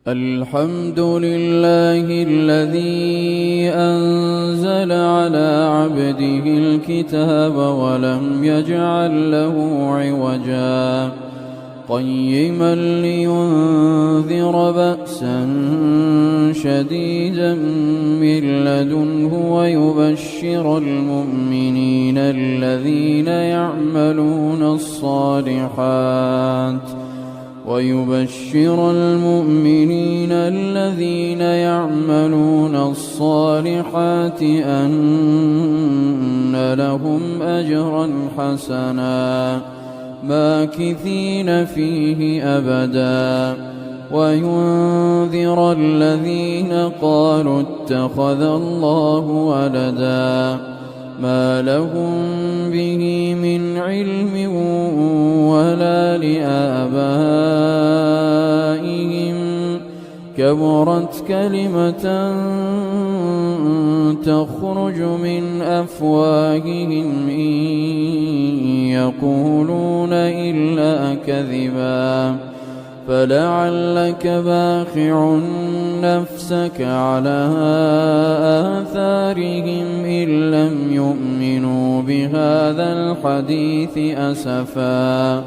الحمد لله الذي أنزل على عبده الكتاب ولم يجعل له عوجا قيما لينذر بأسا شديدا من لدنه ويبشر المؤمنين الذين يعملون الصالحات أن لهم أجرا حسنا ماكثين فيه أبدا وينذر الذين قالوا اتخذ الله ولدا ما لهم به من علم ولا لآبائهم كبرت كلمة تخرج من أفواههم إن يقولون إلا كذبا فلعلك باخع نفسك على آثارهم إن لم يؤمنوا بهذا الحديث أسفا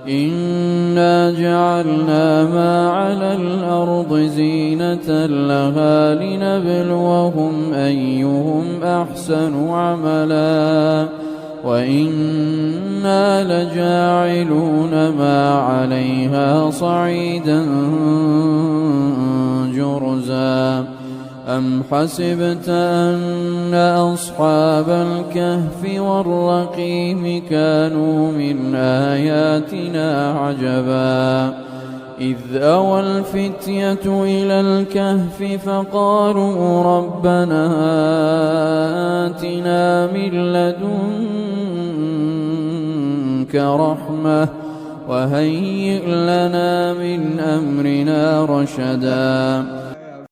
إنا جعلنا ما على الأرض زينة لها لنبلوهم أيهم أحسن عملا وإنا لجاعلون ما عليها صعيدا جرزا أم حسبت أن أصحاب الكهف والرقيم كانوا من آياتنا عجبا إذ أوى الفتية إلى الكهف فقالوا ربنا آتنا من لدنك رحمة وهيئ لنا من أمرنا رشدا